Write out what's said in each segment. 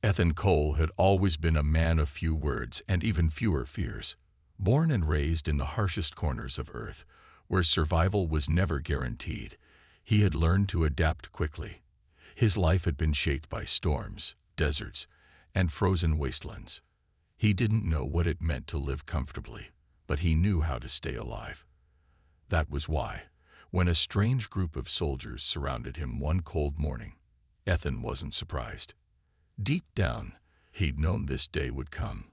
Ethan Cole had always been a man of few words and even fewer fears. Born and raised in the harshest corners of Earth, where survival was never guaranteed, he had learned to adapt quickly. His life had been shaped by storms, deserts, and frozen wastelands. He didn't know what it meant to live comfortably, but he knew how to stay alive. That was why, when a strange group of soldiers surrounded him one cold morning, Ethan wasn't surprised. Deep down, he'd known this day would come.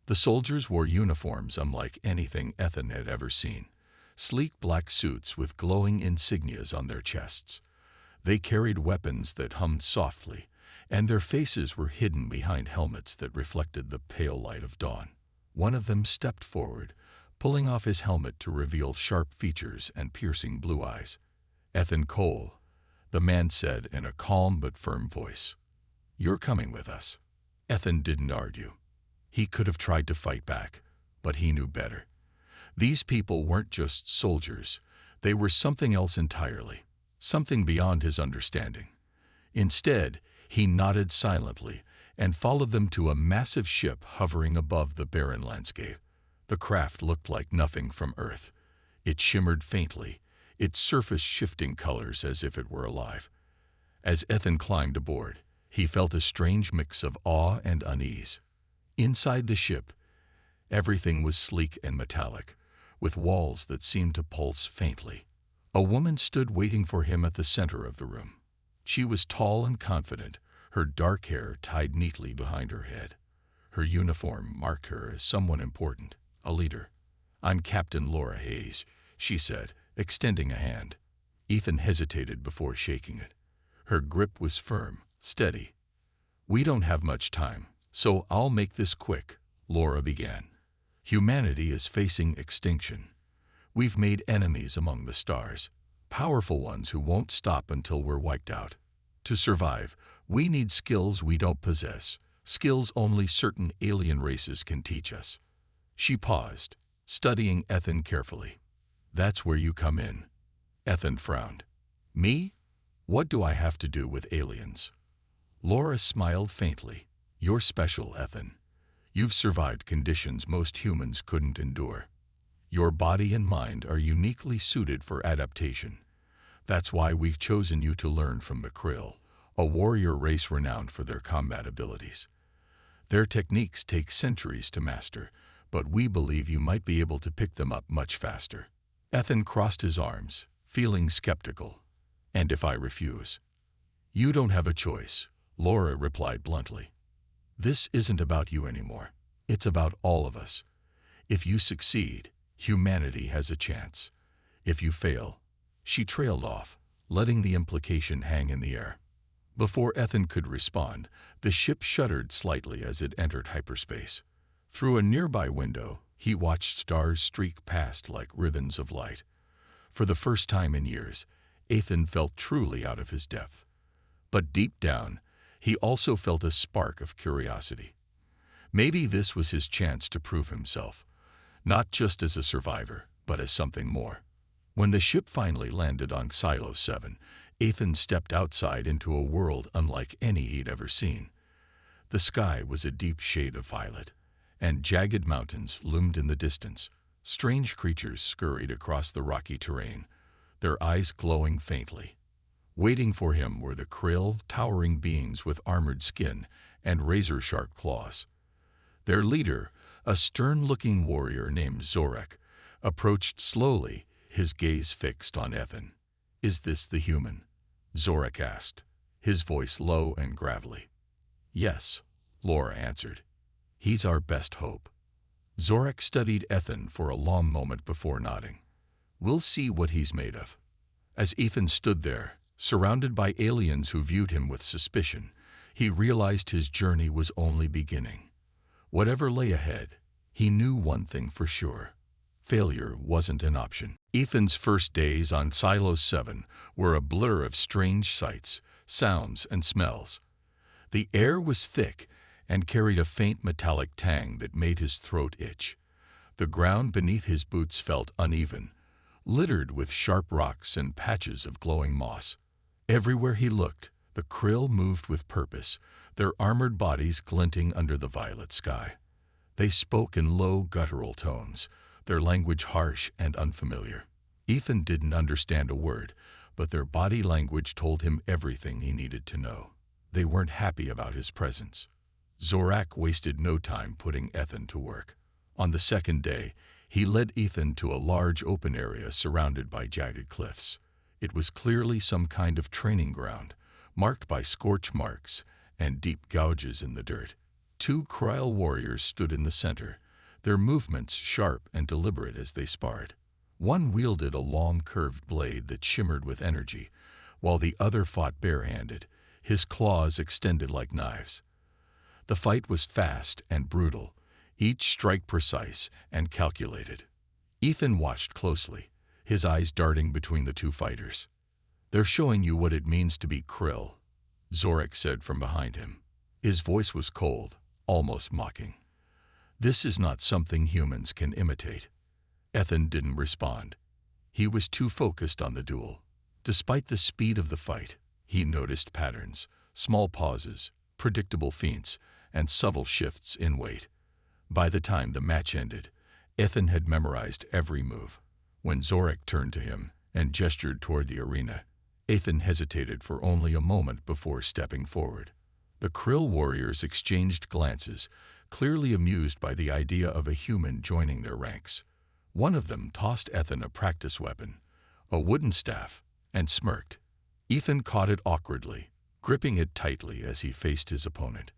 The soldiers wore uniforms unlike anything Ethan had ever seen. Sleek black suits with glowing insignias on their chests. They carried weapons that hummed softly, and their faces were hidden behind helmets that reflected the pale light of dawn. One of them stepped forward, pulling off his helmet to reveal sharp features and piercing blue eyes. "Ethan Cole," the man said in a calm but firm voice. "You're coming with us." Ethan didn't argue. He could have tried to fight back, but he knew better. These people weren't just soldiers. They were something else entirely, something beyond his understanding. Instead, he nodded silently and followed them to a massive ship hovering above the barren landscape. The craft looked like nothing from Earth. It shimmered faintly, its surface shifting colors as if it were alive. As Ethan climbed aboard, he felt a strange mix of awe and unease. Inside the ship, everything was sleek and metallic, with walls that seemed to pulse faintly. A woman stood waiting for him at the center of the room. She was tall and confident, her dark hair tied neatly behind her head. Her uniform marked her as someone important, a leader. "I'm Captain Laura Hayes," she said, extending a hand. Ethan hesitated before shaking it. Her grip was firm, steady. "We don't have much time, so I'll make this quick," Laura began. "Humanity is facing extinction. We've made enemies among the stars, powerful ones who won't stop until we're wiped out. To survive, we need skills we don't possess, skills only certain alien races can teach us." She paused, studying Ethan carefully. "That's where you come in." Ethan frowned. "Me? What do I have to do with aliens?" Laura smiled faintly. "You're special, Ethan. You've survived conditions most humans couldn't endure. Your body and mind are uniquely suited for adaptation. That's why we've chosen you to learn from the Krill, a warrior race renowned for their combat abilities. Their techniques take centuries to master, but we believe you might be able to pick them up much faster." Ethan crossed his arms, feeling skeptical. "And if I refuse?" "You don't have a choice," Laura replied bluntly. "This isn't about you anymore. It's about all of us. If you succeed, humanity has a chance. If you fail—" She trailed off, letting the implication hang in the air. Before Ethan could respond, the ship shuddered slightly as it entered hyperspace. Through a nearby window, he watched stars streak past like ribbons of light. For the first time in years, Ethan felt truly out of his depth. But deep down, he also felt a spark of curiosity. Maybe this was his chance to prove himself, not just as a survivor, but as something more. When the ship finally landed on Silo 7, Ethan stepped outside into a world unlike any he'd ever seen. The sky was a deep shade of violet, and jagged mountains loomed in the distance. Strange creatures scurried across the rocky terrain, their eyes glowing faintly. Waiting for him were the Krill, towering beings with armored skin and razor-sharp claws. Their leader, a stern-looking warrior named Zorak, approached slowly, his gaze fixed on Ethan. "Is this the human?" Zorak asked, his voice low and gravelly. "Yes," Laura answered. "He's our best hope." Zorak studied Ethan for a long moment before nodding. "We'll see what he's made of." As Ethan stood there, surrounded by aliens who viewed him with suspicion, he realized his journey was only beginning. Whatever lay ahead, he knew one thing for sure. Failure wasn't an option. Ethan's first days on Silo 7 were a blur of strange sights, sounds, and smells. The air was thick and carried a faint metallic tang that made his throat itch. The ground beneath his boots felt uneven, littered with sharp rocks and patches of glowing moss. Everywhere he looked, the Krill moved with purpose, their armored bodies glinting under the violet sky. They spoke in low, guttural tones, their language harsh and unfamiliar. Ethan didn't understand a word, but their body language told him everything he needed to know. They weren't happy about his presence. Zorak wasted no time putting Ethan to work. On the second day, he led Ethan to a large open area surrounded by jagged cliffs. It was clearly some kind of training ground, marked by scorch marks and deep gouges in the dirt. Two Kryl warriors stood in the center, their movements sharp and deliberate as they sparred. One wielded a long curved blade that shimmered with energy, while the other fought barehanded, his claws extended like knives. The fight was fast and brutal, each strike precise and calculated. Ethan watched closely, his eyes darting between the two fighters. "They're showing you what it means to be Kryl," Zorak said from behind him. His voice was cold, almost mocking. "This is not something humans can imitate." Ethan didn't respond. He was too focused on the duel. Despite the speed of the fight, he noticed patterns, small pauses, predictable feints, and subtle shifts in weight. By the time the match ended, Ethan had memorized every move. When Zorak turned to him and gestured toward the arena, Ethan hesitated for only a moment before stepping forward. The Kryl warriors exchanged glances, clearly amused by the idea of a human joining their ranks. One of them tossed Ethan a practice weapon, a wooden staff, and smirked. Ethan caught it awkwardly, gripping it tightly as he faced his opponent.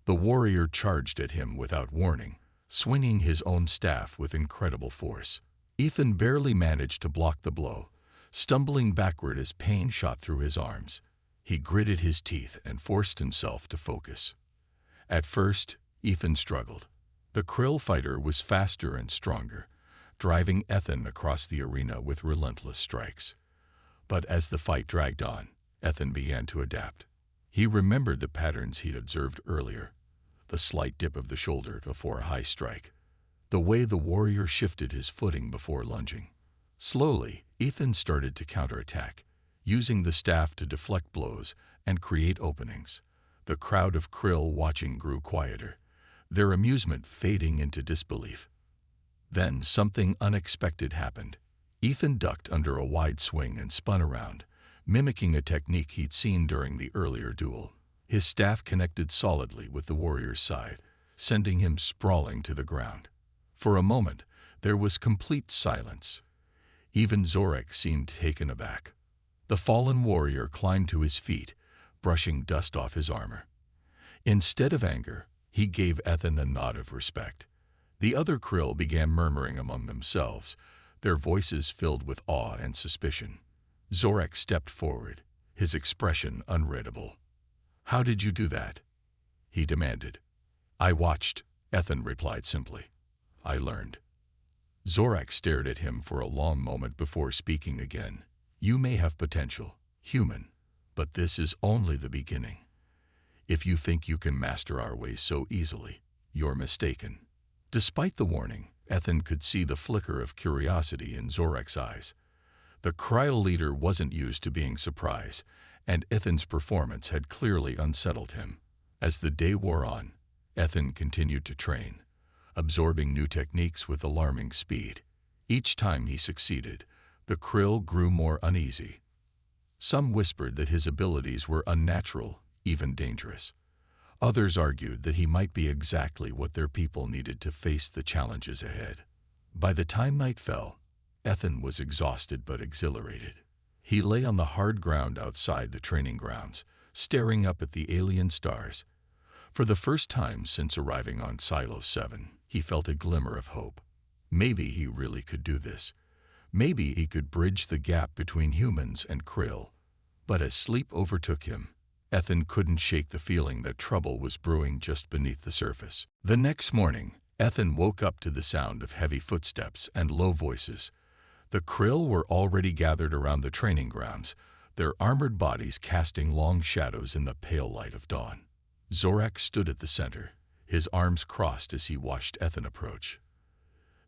The warrior charged at him without warning, swinging his own staff with incredible force. Ethan barely managed to block the blow, stumbling backward as pain shot through his arms. He gritted his teeth and forced himself to focus. At first, Ethan struggled. The Kryl fighter was faster and stronger, driving Ethan across the arena with relentless strikes. But as the fight dragged on, Ethan began to adapt. He remembered the patterns he'd observed earlier, the slight dip of the shoulder before a high strike, the way the warrior shifted his footing before lunging. Slowly, Ethan started to counterattack, using the staff to deflect blows and create openings. The crowd of Kryl watching grew quieter, their amusement fading into disbelief. Then something unexpected happened. Ethan ducked under a wide swing and spun around, mimicking a technique he'd seen during the earlier duel. His staff connected solidly with the warrior's side, sending him sprawling to the ground. For a moment, there was complete silence. Even Zorak seemed taken aback. The fallen warrior climbed to his feet, brushing dust off his armor. Instead of anger, he gave Ethan a nod of respect. The other Kryl began murmuring among themselves, their voices filled with awe and suspicion. Zorak stepped forward, his expression unreadable. "How did you do that?" he demanded. "I watched," Ethan replied simply. "I learned." Zorak stared at him for a long moment before speaking again. "You may have potential, human, but this is only the beginning. If you think you can master our ways so easily, you're mistaken." Despite the warning, Ethan could see the flicker of curiosity in Zorak's eyes. The Kryl leader wasn't used to being surprised, and Ethan's performance had clearly unsettled him. As the day wore on, Ethan continued to train, absorbing new techniques with alarming speed. Each time he succeeded, the Kryl grew more uneasy. Some whispered that his abilities were unnatural, even dangerous. Others argued that he might be exactly what their people needed to face the challenges ahead. By the time night fell, Ethan was exhausted but exhilarated. He lay on the hard ground outside the training grounds, staring up at the alien stars. For the first time since arriving on Silo 7, he felt a glimmer of hope. Maybe he really could do this. Maybe he could bridge the gap between humans and Kryl. But as sleep overtook him, Ethan couldn't shake the feeling that trouble was brewing just beneath the surface. The next morning, Ethan woke up to the sound of heavy footsteps and low voices. The Kryl were already gathered around the training grounds, their armored bodies casting long shadows in the pale light of dawn. Zorak stood at the center, his arms crossed as he watched Ethan approach.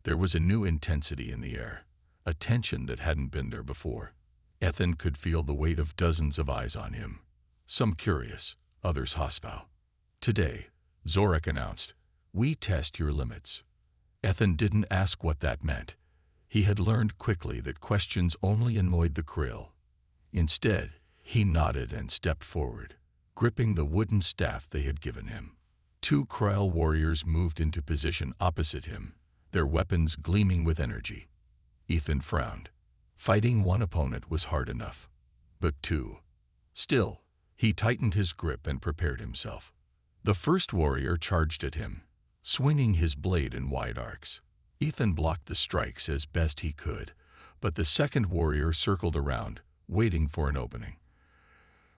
There was a new intensity in the air, a tension that hadn't been there before. Ethan could feel the weight of dozens of eyes on him, some curious, others hostile. Today, Zorak announced, we test your limits. Ethan didn't ask what that meant. He had learned quickly that questions only annoyed the krill. Instead, he nodded and stepped forward, gripping the wooden staff they had given him. Two krill warriors moved into position opposite him, their weapons gleaming with energy. Ethan frowned. Fighting one opponent was hard enough, but two. Still, he tightened his grip and prepared himself. The first warrior charged at him, swinging his blade in wide arcs. Ethan blocked the strikes as best he could, but the second warrior circled around, waiting for an opening.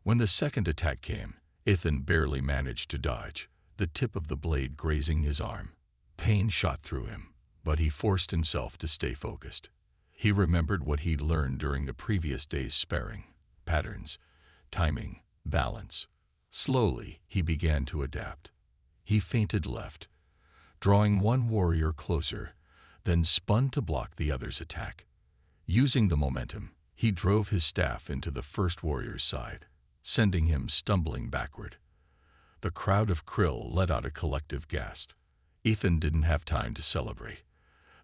When the second attack came, Ethan barely managed to dodge, the tip of the blade grazing his arm. Pain shot through him, but he forced himself to stay focused. He remembered what he'd learned during the previous day's sparring: patterns, timing, balance. Slowly, he began to adapt. He feinted left, drawing one warrior closer, then spun to block the other's attack. Using the momentum, he drove his staff into the first warrior's side, sending him stumbling backward. The crowd of krill let out a collective gasp. Ethan didn't have time to celebrate.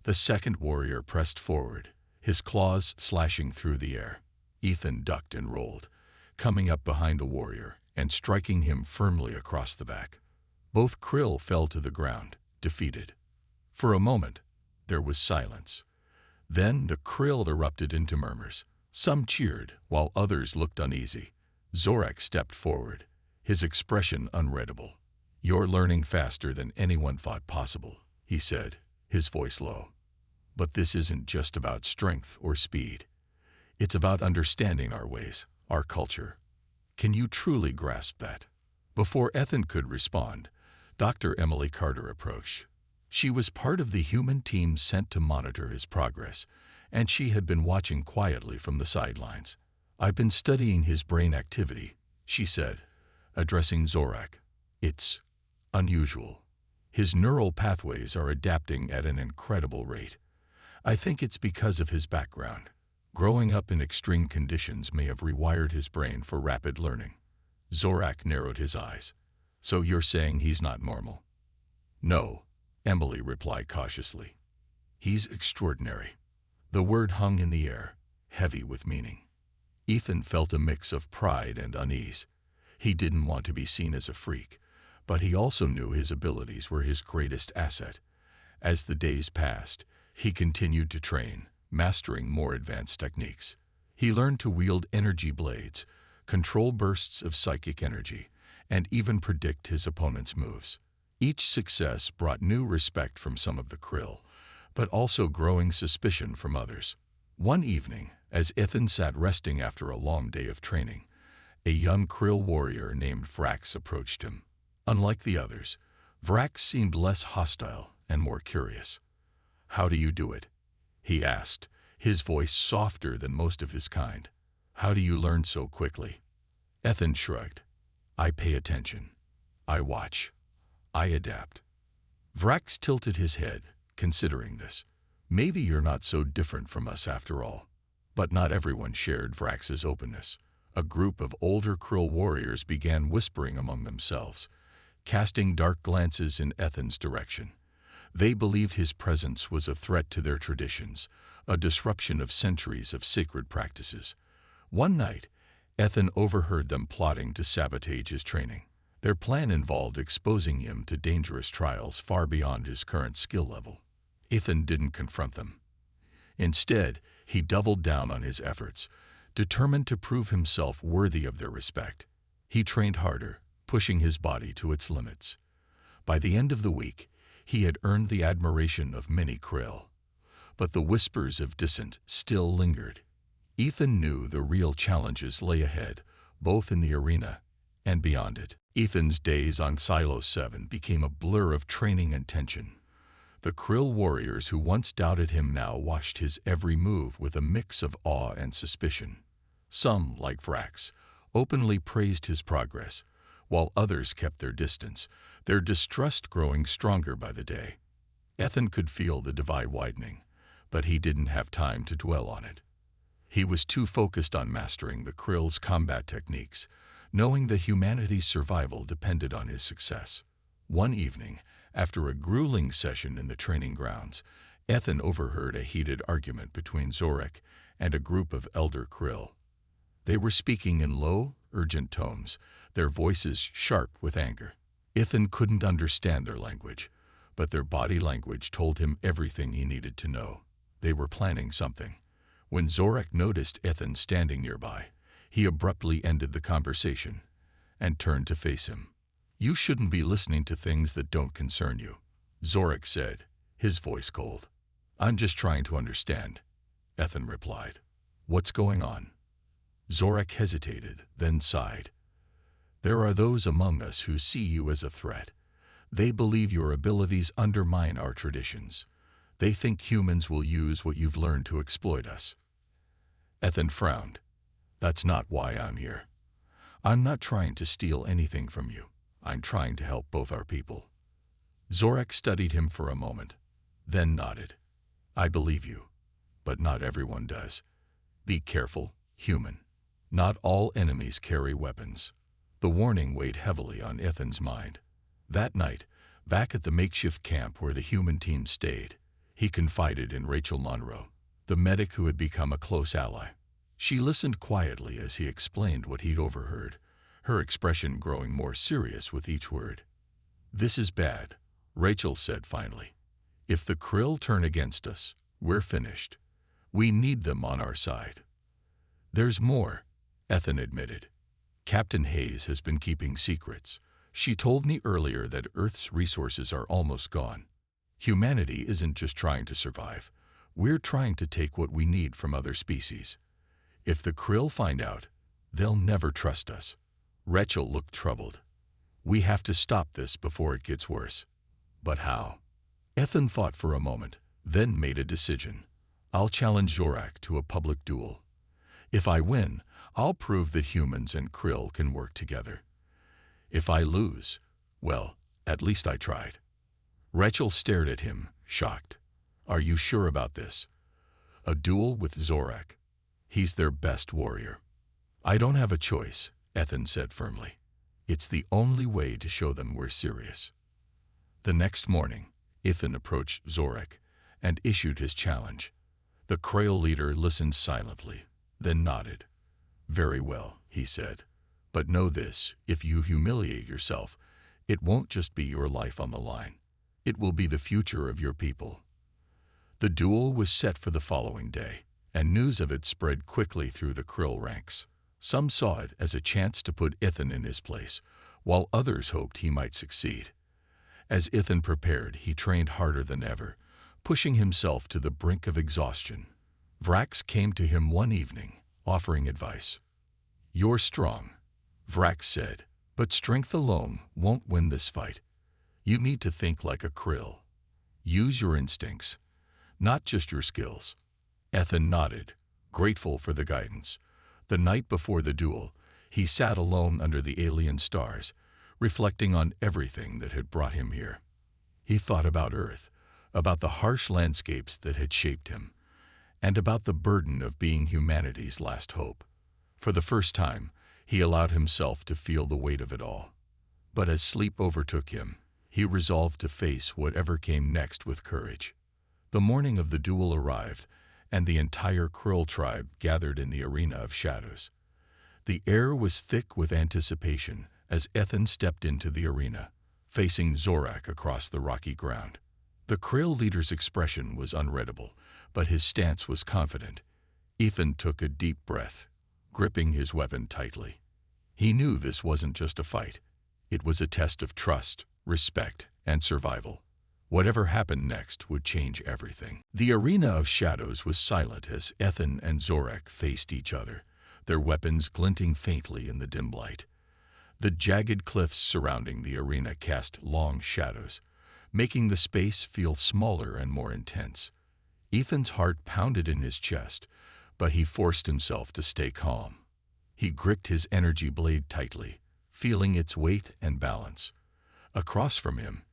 The second warrior pressed forward, his claws slashing through the air. Ethan ducked and rolled, coming up behind the warrior and striking him firmly across the back. Both krill fell to the ground, defeated. For a moment, there was silence. Then the krill erupted into murmurs. Some cheered, while others looked uneasy. Zorak stepped forward, his expression unreadable. "You're learning faster than anyone thought possible," he said, his voice low. "But this isn't just about strength or speed. It's about understanding our ways, our culture. Can you truly grasp that?" Before Ethan could respond, Dr. Emily Carter approached. She was part of the human team sent to monitor his progress, and she had been watching quietly from the sidelines. "I've been studying his brain activity," she said, addressing Zorak. "It's unusual. His neural pathways are adapting at an incredible rate. I think it's because of his background. Growing up in extreme conditions may have rewired his brain for rapid learning." Zorak narrowed his eyes. "So you're saying he's not normal?" "No," Emily replied cautiously. "He's extraordinary." The word hung in the air, heavy with meaning. Ethan felt a mix of pride and unease. He didn't want to be seen as a freak, but he also knew his abilities were his greatest asset. As the days passed, he continued to train, mastering more advanced techniques. He learned to wield energy blades, control bursts of psychic energy, and even predict his opponent's moves. Each success brought new respect from some of the krill, but also growing suspicion from others. One evening, as Ethan sat resting after a long day of training, a young krill warrior named Vrax approached him. Unlike the others, Vrax seemed less hostile and more curious. "How do you do it?" he asked, his voice softer than most of his kind. "How do you learn so quickly?" Ethan shrugged. "I pay attention. I watch. I adapt." Vrax tilted his head, considering this. "Maybe you're not so different from us after all." But not everyone shared Vrax's openness. A group of older krill warriors began whispering among themselves, casting dark glances in Ethan's direction. They believed his presence was a threat to their traditions, a disruption of centuries of sacred practices. One night, Ethan overheard them plotting to sabotage his training. Their plan involved exposing him to dangerous trials far beyond his current skill level. Ethan didn't confront them. Instead, he doubled down on his efforts, determined to prove himself worthy of their respect. He trained harder, pushing his body to its limits. By the end of the week, he had earned the admiration of many krill. But the whispers of dissent still lingered. Ethan knew the real challenges lay ahead, both in the arena and beyond it. Ethan's days on Silo 7 became a blur of training and tension. The krill warriors who once doubted him now watched his every move with a mix of awe and suspicion. Some, like Vrax, openly praised his progress, while others kept their distance, their distrust growing stronger by the day. Ethan could feel the divide widening, but he didn't have time to dwell on it. He was too focused on mastering the krill's combat techniques, knowing that humanity's survival depended on his success. One evening, after a grueling session in the training grounds, Ethan overheard a heated argument between Zorak and a group of elder Krill. They were speaking in low, urgent tones, their voices sharp with anger. Ethan couldn't understand their language, but their body language told him everything he needed to know. They were planning something. When Zorak noticed Ethan standing nearby, he abruptly ended the conversation and turned to face him. "You shouldn't be listening to things that don't concern you," Zorak said, his voice cold. "I'm just trying to understand," Ethan replied. "What's going on?" Zorak hesitated, then sighed. "There are those among us who see you as a threat. They believe your abilities undermine our traditions. They think humans will use what you've learned to exploit us." Ethan frowned. "That's not why I'm here. I'm not trying to steal anything from you. I'm trying to help both our people." Zorak studied him for a moment, then nodded. "I believe you, but not everyone does. Be careful, human. Not all enemies carry weapons." The warning weighed heavily on Ethan's mind. That night, back at the makeshift camp where the human team stayed, he confided in Rachel Monroe, the medic who had become a close ally. She listened quietly as he explained what he'd overheard, her expression growing more serious with each word. "This is bad," Rachel said finally. "If the Krill turn against us, we're finished. We need them on our side." "There's more," Ethan admitted. "Captain Hayes has been keeping secrets. She told me earlier that Earth's resources are almost gone. Humanity isn't just trying to survive. We're trying to take what we need from other species. If the Krill find out, they'll never trust us." Rachel looked troubled. "We have to stop this before it gets worse." "But how?" Ethan thought for a moment, then made a decision. "I'll challenge Zorak to a public duel. If I win, I'll prove that humans and Krill can work together. If I lose, well, at least I tried." Rachel stared at him, shocked. "Are you sure about this?" "A duel with Zorak. He's their best warrior." "I don't have a choice," Ethan said firmly. "It's the only way to show them we're serious." The next morning, Ethan approached Zorak and issued his challenge. The Krill leader listened silently, then nodded. "Very well," he said. "But know this, if you humiliate yourself, it won't just be your life on the line. It will be the future of your people." The duel was set for the following day, and news of it spread quickly through the Krill ranks. Some saw it as a chance to put Ethan in his place, while others hoped he might succeed. As Ethan prepared, he trained harder than ever, pushing himself to the brink of exhaustion. Vrax came to him one evening, offering advice. "You're strong," Vrax said, "but strength alone won't win this fight. You need to think like a Krill. Use your instincts, not just your skills." Ethan nodded, grateful for the guidance. The night before the duel, he sat alone under the alien stars, reflecting on everything that had brought him here. He thought about Earth, about the harsh landscapes that had shaped him, and about the burden of being humanity's last hope. For the first time, he allowed himself to feel the weight of it all. But as sleep overtook him, he resolved to face whatever came next with courage. The morning of the duel arrived, and the entire Krill tribe gathered in the Arena of Shadows. The air was thick with anticipation as Ethan stepped into the arena, facing Zorak across the rocky ground. The Krill leader's expression was unreadable, but his stance was confident. Ethan took a deep breath, gripping his weapon tightly. He knew this wasn't just a fight. It was a test of trust, respect, and survival. Whatever happened next would change everything. The Arena of Shadows was silent as Ethan and Zorak faced each other, their weapons glinting faintly in the dim light. The jagged cliffs surrounding the arena cast long shadows, making the space feel smaller and more intense. Ethan's heart pounded in his chest, but he forced himself to stay calm. He gripped his energy blade tightly, feeling its weight and balance. Across from him,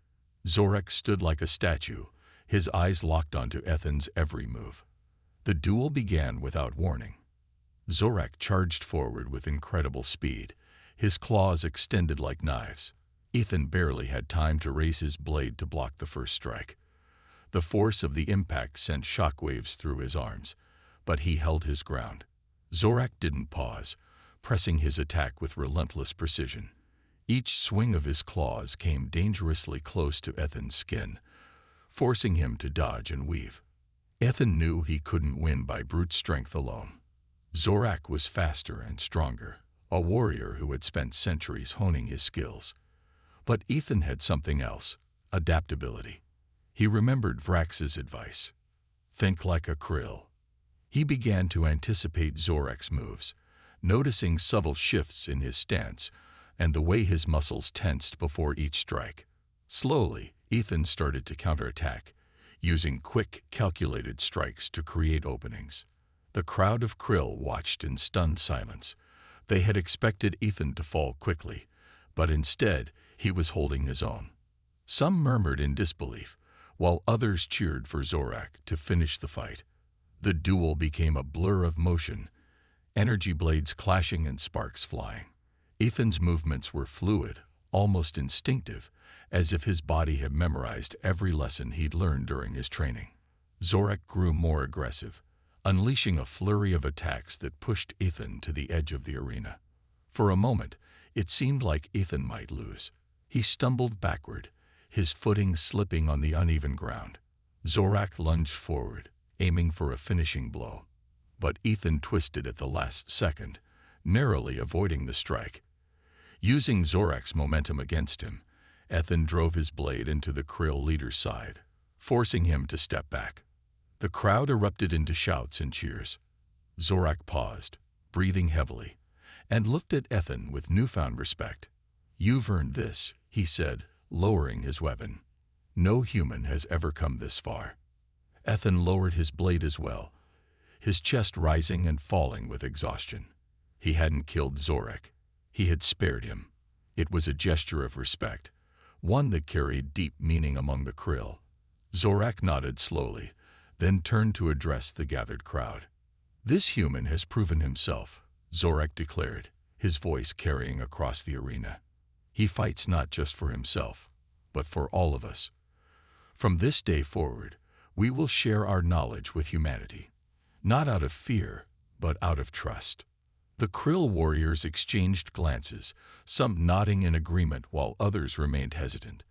Zorak stood like a statue, his eyes locked onto Ethan's every move. The duel began without warning. Zorak charged forward with incredible speed, his claws extended like knives. Ethan barely had time to raise his blade to block the first strike. The force of the impact sent shockwaves through his arms, but he held his ground. Zorak didn't pause, pressing his attack with relentless precision. Each swing of his claws came dangerously close to Ethan's skin, forcing him to dodge and weave. Ethan knew he couldn't win by brute strength alone. Zorak was faster and stronger, a warrior who had spent centuries honing his skills. But Ethan had something else: adaptability. He remembered Vrax's advice: think like a krill. He began to anticipate Zorak's moves, noticing subtle shifts in his stance and the way his muscles tensed before each strike. Slowly, Ethan started to counterattack, using quick, calculated strikes to create openings. The crowd of krill watched in stunned silence. They had expected Ethan to fall quickly, but instead, he was holding his own. Some murmured in disbelief, while others cheered for Zorak to finish the fight. The duel became a blur of motion, energy blades clashing and sparks flying. Ethan's movements were fluid, almost instinctive, as if his body had memorized every lesson he'd learned during his training. Zorak grew more aggressive, unleashing a flurry of attacks that pushed Ethan to the edge of the arena. For a moment, it seemed like Ethan might lose. He stumbled backward, his footing slipping on the uneven ground. Zorak lunged forward, aiming for a finishing blow. But Ethan twisted at the last second, narrowly avoiding the strike. Using Zorak's momentum against him, Ethan drove his blade into the krill leader's side, forcing him to step back. The crowd erupted into shouts and cheers. Zorak paused, breathing heavily, and looked at Ethan with newfound respect. "You've earned this," he said, lowering his weapon. "No human has ever come this far." Ethan lowered his blade as well, his chest rising and falling with exhaustion. He hadn't killed Zorak. He had spared him. It was a gesture of respect, one that carried deep meaning among the krill. Zorak nodded slowly, then turned to address the gathered crowd. "This human has proven himself," Zorak declared, his voice carrying across the arena. "He fights not just for himself, but for all of us. From this day forward, we will share our knowledge with humanity, not out of fear, but out of trust." The krill warriors exchanged glances, some nodding in agreement while others remained hesitant.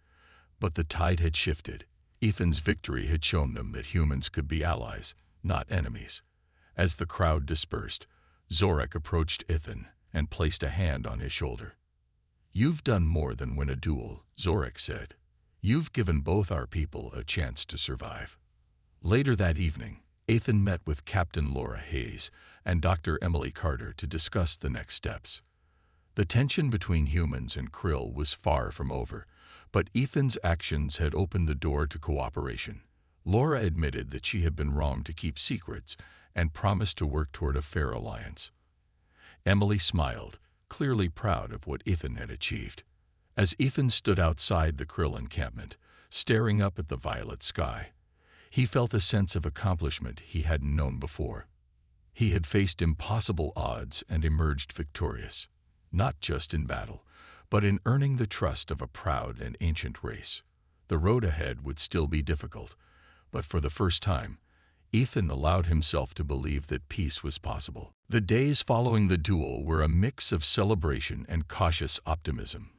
But the tide had shifted. Ethan's victory had shown them that humans could be allies, not enemies. As the crowd dispersed, Zorak approached Ethan and placed a hand on his shoulder. "You've done more than win a duel," Zorak said. "You've given both our people a chance to survive." Later that evening, Ethan met with Captain Laura Hayes and Dr. Emily Carter to discuss the next steps. The tension between humans and krill was far from over, but Ethan's actions had opened the door to cooperation. Laura admitted that she had been wrong to keep secrets and promised to work toward a fair alliance. Emily smiled, clearly proud of what Ethan had achieved. As Ethan stood outside the krill encampment, staring up at the violet sky, he felt a sense of accomplishment he hadn't known before. He had faced impossible odds and emerged victorious, not just in battle, but in earning the trust of a proud and ancient race. The road ahead would still be difficult, but for the first time, Ethan allowed himself to believe that peace was possible. The days following the duel were a mix of celebration and cautious optimism.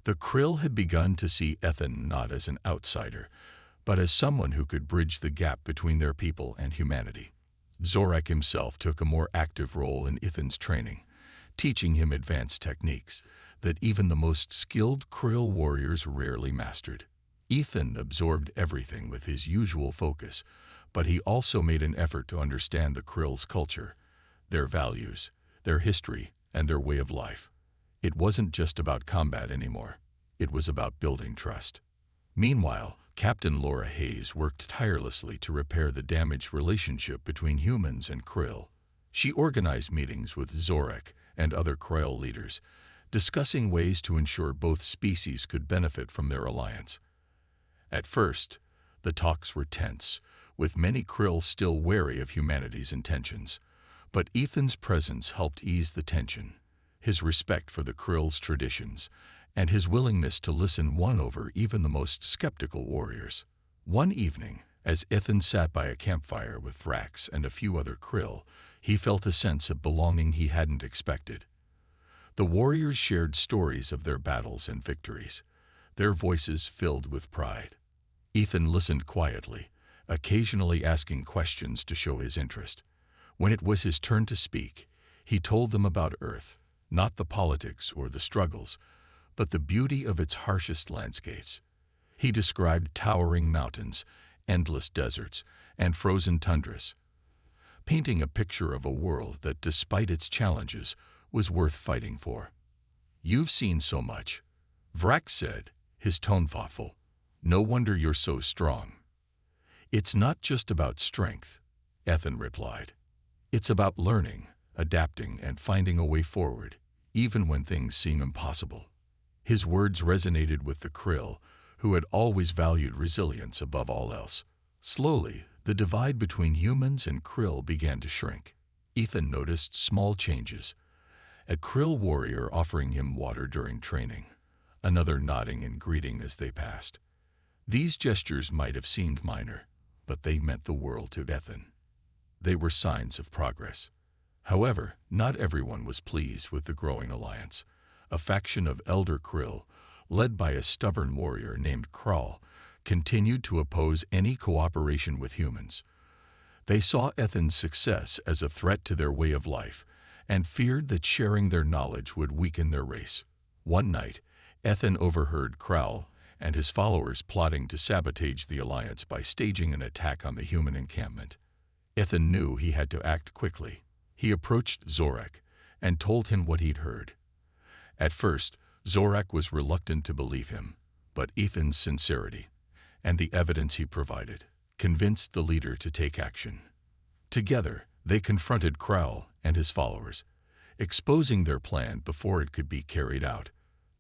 The krill had begun to see Ethan not as an outsider, but as someone who could bridge the gap between their people and humanity. Zorak himself took a more active role in Ethan's training, teaching him advanced techniques that even the most skilled krill warriors rarely mastered. Ethan absorbed everything with his usual focus, but he also made an effort to understand the krill's culture, their values, their history, and their way of life. It wasn't just about combat anymore. It was about building trust. Meanwhile, Captain Laura Hayes worked tirelessly to repair the damaged relationship between humans and krill. She organized meetings with Zorak and other krill leaders, discussing ways to ensure both species could benefit from their alliance. At first, the talks were tense, with many krill still wary of humanity's intentions. But Ethan's presence helped ease the tension, his respect for the Krill's traditions, and his willingness to listen won over even the most skeptical warriors. One evening, as Ethan sat by a campfire with Vrax and a few other Krill, he felt a sense of belonging he hadn't expected. The warriors shared stories of their battles and victories, their voices filled with pride. Ethan listened quietly, occasionally asking questions to show his interest. When it was his turn to speak, he told them about Earth, not the politics or the struggles, but the beauty of its harshest landscapes. He described towering mountains, endless deserts, and frozen tundras, painting a picture of a world that, despite its challenges, was worth fighting for. "You've seen so much," Vrax said, his tone thoughtful. "No wonder you're so strong." "It's not just about strength," Ethan replied. "It's about learning, adapting, and finding a way forward, even when things seem impossible." His words resonated with the Krill, who had always valued resilience above all else. Slowly, the divide between humans and Krill began to shrink. Ethan noticed small changes. A Krill warrior offering him water during training, another nodding in greeting as they passed. These gestures might have seemed minor, but they meant the world to Ethan. They were signs of progress. However, not everyone was pleased with the growing alliance. A faction of elder Krill, led by a stubborn warrior named Kral, continued to oppose any cooperation with humans. They saw Ethan's success as a threat to their way of life, and feared that sharing their knowledge would weaken their race. One night, Ethan overheard Kral and his followers plotting to sabotage the alliance by staging an attack on the human encampment. Ethan knew he had to act quickly. He approached Zorak and told him what he'd heard. At first, Zorak was reluctant to believe him, but Ethan's sincerity and the evidence he provided convinced the leader to take action. Together, they confronted Kral and his followers, exposing their plan before it could be carried out.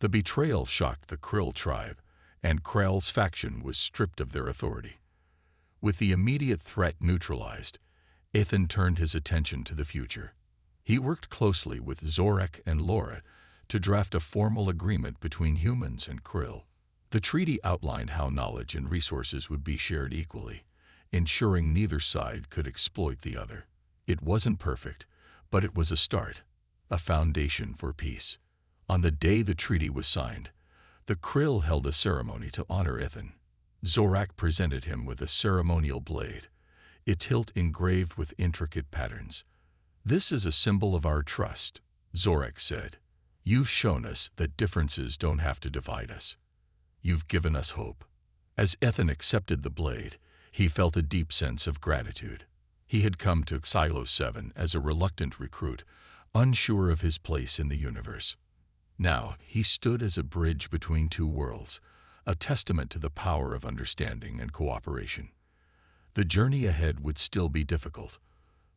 The betrayal shocked the Krill tribe, and Kral's faction was stripped of their authority. With the immediate threat neutralized, Ethan turned his attention to the future. He worked closely with Zorak and Laura to draft a formal agreement between humans and Krill. The treaty outlined how knowledge and resources would be shared equally, ensuring neither side could exploit the other. It wasn't perfect, but it was a start, a foundation for peace. On the day the treaty was signed, the Krill held a ceremony to honor Ethan. Zorak presented him with a ceremonial blade, its hilt engraved with intricate patterns. "This is a symbol of our trust," Zorak said. "You've shown us that differences don't have to divide us. You've given us hope." As Ethan accepted the blade, he felt a deep sense of gratitude. He had come to Silo 7 as a reluctant recruit, unsure of his place in the universe. Now, he stood as a bridge between two worlds, a testament to the power of understanding and cooperation. The journey ahead would still be difficult,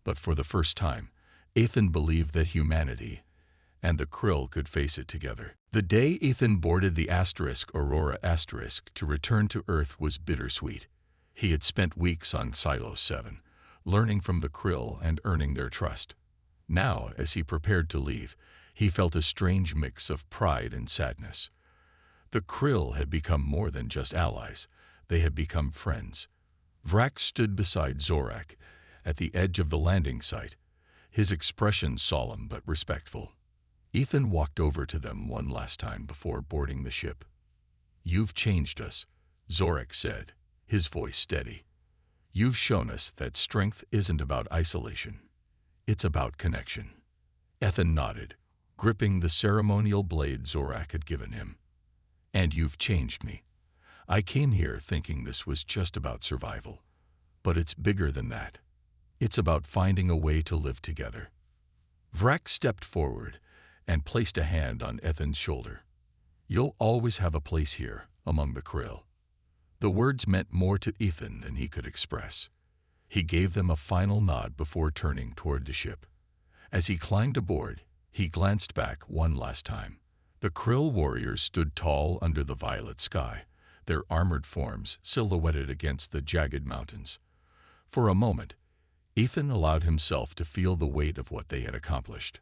but for the first time, Ethan believed that humanity and the Krill could face it together. The day Ethan boarded the Aurora to return to Earth was bittersweet. He had spent weeks on Silo 7, learning from the Krill and earning their trust. Now, as he prepared to leave, he felt a strange mix of pride and sadness. The Krill had become more than just allies. They had become friends. Vrax stood beside Zorak at the edge of the landing site, his expression solemn but respectful. Ethan walked over to them one last time before boarding the ship. "You've changed us," Zorak said, his voice steady. "You've shown us that strength isn't about isolation. It's about connection." Ethan nodded, gripping the ceremonial blade Zorak had given him. "And you've changed me. I came here thinking this was just about survival. But it's bigger than that. It's about finding a way to live together." Vrax stepped forward and placed a hand on Ethan's shoulder. "You'll always have a place here, among the Krill." The words meant more to Ethan than he could express. He gave them a final nod before turning toward the ship. As he climbed aboard, he glanced back one last time. The Krill warriors stood tall under the violet sky, their armored forms silhouetted against the jagged mountains. For a moment, Ethan allowed himself to feel the weight of what they had accomplished.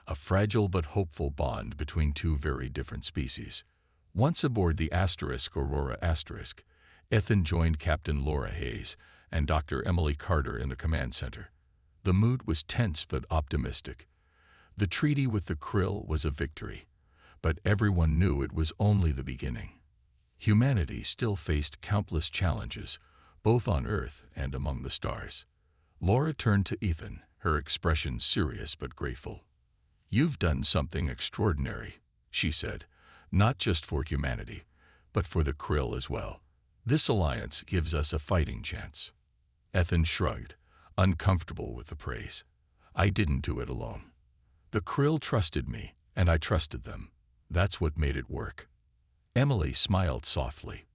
a fragile but hopeful bond between two very different species. Once aboard the Aurora Asterisk, Ethan joined Captain Laura Hayes and Dr. Emily Carter in the command center. The mood was tense but optimistic. The treaty with the Krill was a victory, but everyone knew it was only the beginning. Humanity still faced countless challenges, both on Earth and among the stars. Laura turned to Ethan, her expression serious but grateful. "You've done something extraordinary," she said, "not just for humanity, but for the Krill as well. This alliance gives us a fighting chance." Ethan shrugged, uncomfortable with the praise. "I didn't do it alone. The Krill trusted me, and I trusted them. That's what made it work." Emily smiled softly.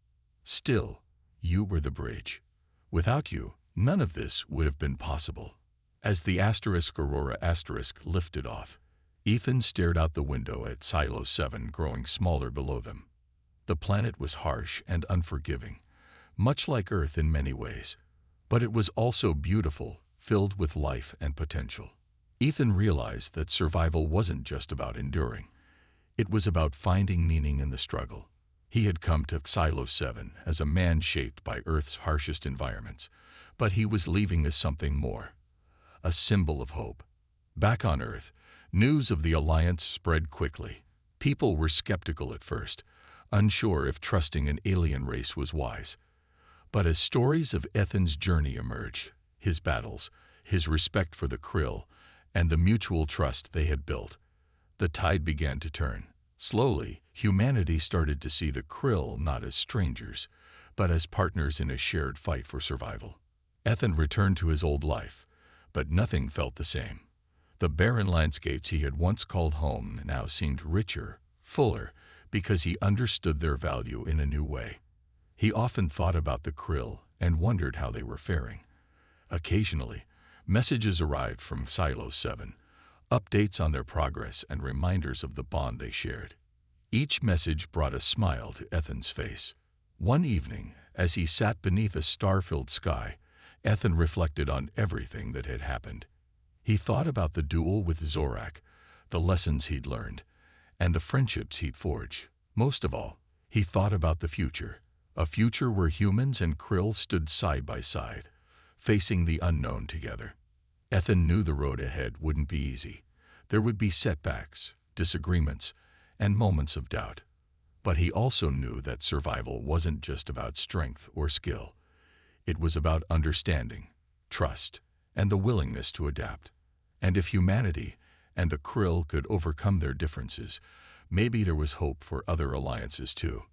"Still, you were the bridge. Without you, none of this would have been possible." As the Aurora Asterisk lifted off, Ethan stared out the window at Silo 7 growing smaller below them. The planet was harsh and unforgiving, much like Earth in many ways, but it was also beautiful, filled with life and potential. Ethan realized that survival wasn't just about enduring. It was about finding meaning in the struggle. He had come to Silo 7 as a man shaped by Earth's harshest environments, but he was leaving as something more, a symbol of hope. Back on Earth, news of the alliance spread quickly. People were skeptical at first, unsure if trusting an alien race was wise. But as stories of Ethan's journey emerged, his battles, his respect for the Krill, and the mutual trust they had built, the tide began to turn. Slowly, humanity started to see the Krill not as strangers, but as partners in a shared fight for survival. Ethan returned to his old life, but nothing felt the same. The barren landscapes he had once called home now seemed richer, fuller, because he understood their value in a new way. He often thought about the Krill and wondered how they were faring. Occasionally, messages arrived from Silo 7, updates on their progress and reminders of the bond they shared. Each message brought a smile to Ethan's face. One evening, as he sat beneath a star-filled sky, Ethan reflected on everything that had happened. He thought about the duel with Zorak, the lessons he'd learned, and the friendships he'd forged. Most of all, he thought about the future, a future where humans and Krill stood side by side, facing the unknown together. Ethan knew the road ahead wouldn't be easy. There would be setbacks, disagreements, and moments of doubt. But he also knew that survival wasn't just about strength or skill. It was about understanding, trust, and the willingness to adapt. And if humanity and the Krill could overcome their differences, maybe there was hope for other alliances too.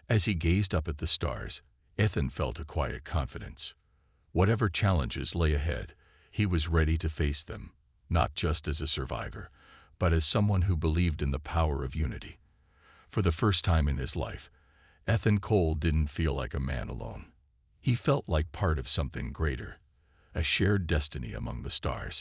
As he gazed up at the stars, Ethan felt a quiet confidence. Whatever challenges lay ahead, he was ready to face them, not just as a survivor, but as someone who believed in the power of unity. For the first time in his life, Ethan Cole didn't feel like a man alone. He felt like part of something greater, a shared destiny among the stars.